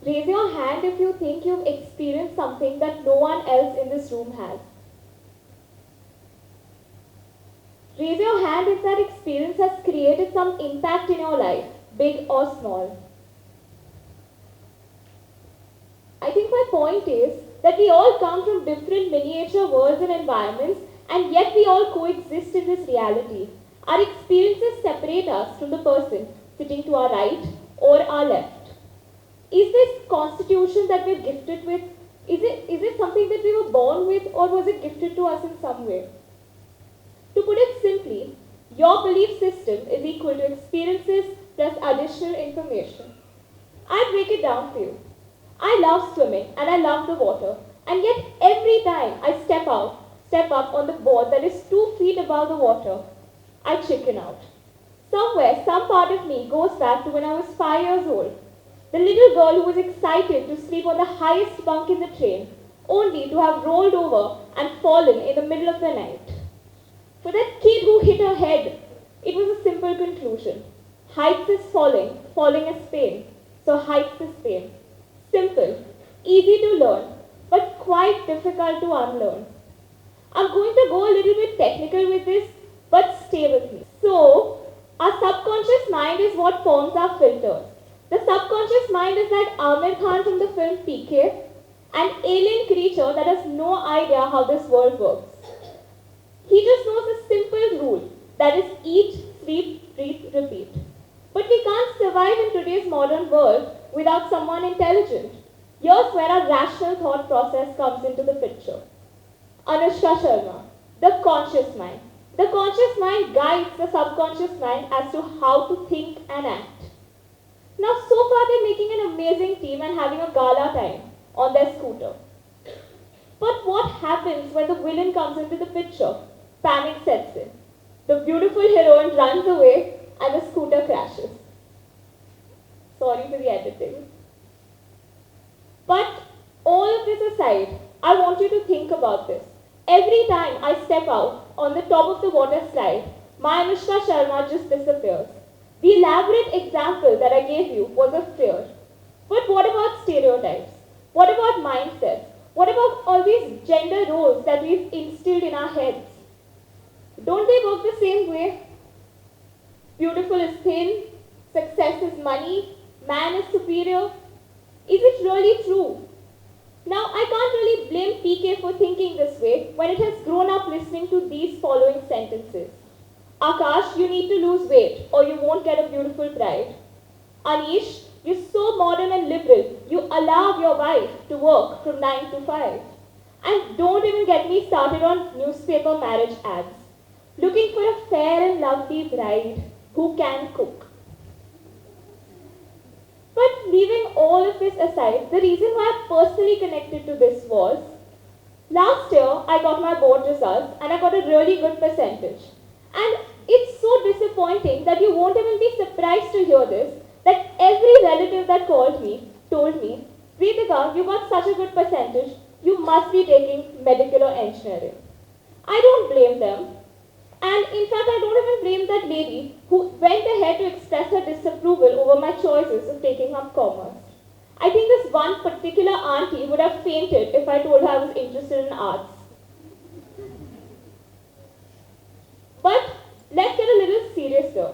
Raise your hand if you think you've experienced something that no one else in this room has. Raise your hand if that experience has created some impact in your life, big or small. I think my point is that we all come from different miniature worlds and environments, and yet we all coexist in this reality. Our experiences separate us from the person sitting to our right or our left. Is this constitution that we're gifted with, is it something that we were born with, or was it gifted to us in some way? To put it simply, your belief system is equal to experiences plus additional information. I break it down for you. I love swimming and I love the water, and yet every time I step up on the board that is 2 feet above the water, I chicken out. Somewhere, some part of me goes back to when I was 5 years old. The little girl who was excited to sleep on the highest bunk in the train, only to have rolled over and fallen in the middle of the night. For that kid who hit her head, it was a simple conclusion. Heights is falling, falling is pain, so heights is pain. Simple, easy to learn, but quite difficult to unlearn. I'm going to go a little bit technical with this, but stay with me. So, our subconscious mind is what forms our filters. The subconscious mind is that Amir Khan from the film PK, an alien creature that has no idea how this world works. He just knows a simple rule, that is eat, sleep, breathe, repeat. But we can't survive in today's modern world without someone intelligent. Here's where our rational thought process comes into the picture. Anushka Sharma, the conscious mind. The conscious mind guides the subconscious mind as to how to think and act. Now, so far they're making an amazing team and having a gala time on their scooter. But what happens when the villain comes into the picture? Panic sets in. The beautiful heroine runs away and the scooter crashes. Sorry for the editing. But all of this aside, I want you to think about this. Every time I step out on the top of the water slide, my Anushka Sharma just disappears. The elaborate example that I gave you was of fear. But what about stereotypes? What about mindsets? What about all these gender roles that we've instilled in our heads? Don't they work the same way? Beautiful is thin, success is money, man is superior. Is it really true? Now, I can't really blame PK for thinking this way when it has grown up listening to these following sentences. Akash, you need to lose weight or you won't get a beautiful bride. Anish, you're so modern and liberal, you allow your wife to work from 9 to 5. And don't even get me started on newspaper marriage ads. Looking for a fair and lovely bride who can cook. But leaving all of this aside, the reason why I personally connected to this was, last year I got my board results and I got a really good percentage. And it's so disappointing that you won't even be surprised to hear this, that every relative that called me told me, Ritika, you got such a good percentage, you must be taking medical or engineering. I don't blame them. And in fact, I don't even blame that lady who went ahead to express her disapproval over my choices of taking up commerce. I think this one particular auntie would have fainted if I told her I was interested in arts. But let's get a little serious here.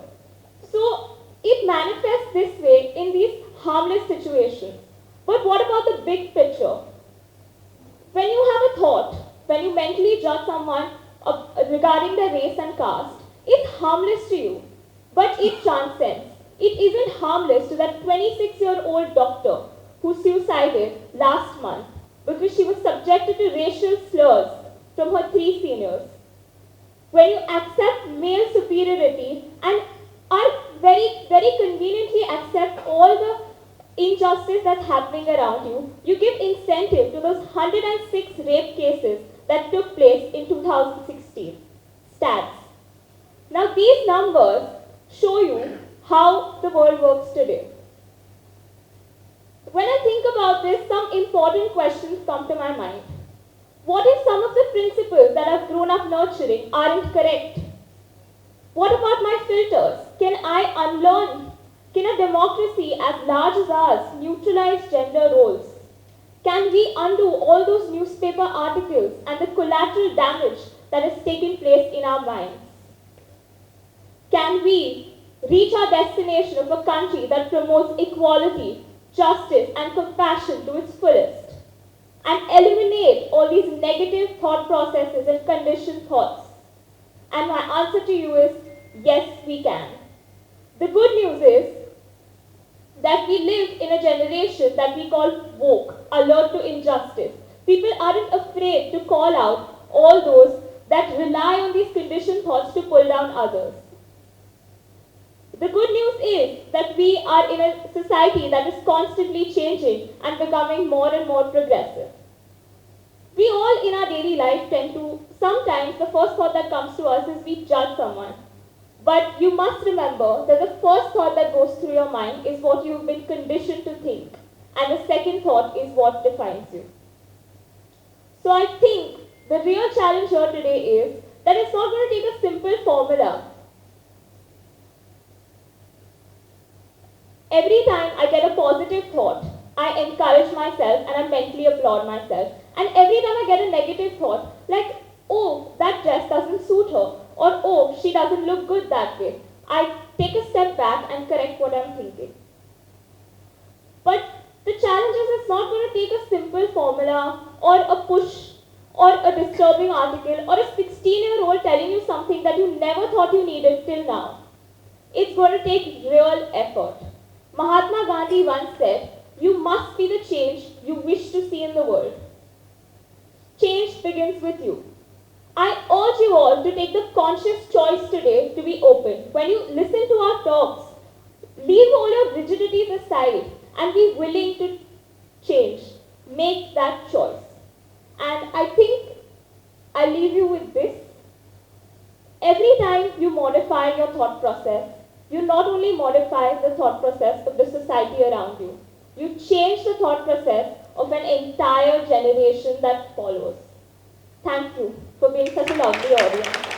So, it manifests this way in these harmless situations. But what about the big picture? When you have a thought, when you mentally judge someone regarding their race and caste, it's harmless to you, but it transcends. It isn't harmless to that 26-year-old doctor who suicided last month because she was subjected to racial slurs from her 3 seniors. When you accept male superiority and are very, very conveniently accept all the injustice that's happening around you, you give incentive to those 106 rape cases that took place in 2016. Stats. Now these numbers show you how the world works today. When I think about this, some important questions come to my mind. What if some of the principles that I've grown up nurturing aren't correct? What about my filters? Can I unlearn Can a democracy as large as ours neutralize gender roles? Can we undo all those newspaper articles and the collateral damage that has taken place in our minds? Can we reach our destination of a country that promotes equality, justice, and compassion to its fullest? And eliminate all these negative thought processes and conditioned thoughts? And my answer to you is yes, we can. The good news is that we live in a generation that we call woke, alert to injustice. People aren't afraid to call out all those that rely on these conditioned thoughts to pull down others. The good news is that we are in a society that is constantly changing and becoming more and more progressive. We all in our daily life tend to, sometimes the first thought that comes to us is we judge someone. But you must remember that the first thought that goes through your mind is what you've been conditioned to think. And the second thought is what defines you. So I think the real challenge here today is that it's not going to take a simple formula. Every time I get a positive thought, I encourage myself and I mentally applaud myself. And every time I get a negative thought, like, oh, that dress doesn't suit her, or oh, she doesn't look good that way, I take a step back and correct what I'm thinking. But the challenge is it's not going to take a simple formula or a push or a disturbing article or a 16-year-old telling you something that you never thought you needed till now. It's going to take real effort. Mahatma Gandhi once said, you must be the change you wish to see in the world. Change begins with you. I urge you all to take the conscious choice today to be open. When you listen to our talks, leave all your rigidities aside and be willing to change. Make that choice. And I think I leave you with this. Every time you modify your thought process, you not only modify the thought process of the society around you, you change the thought process of an entire generation that follows. Thank you for being such a lovely audience.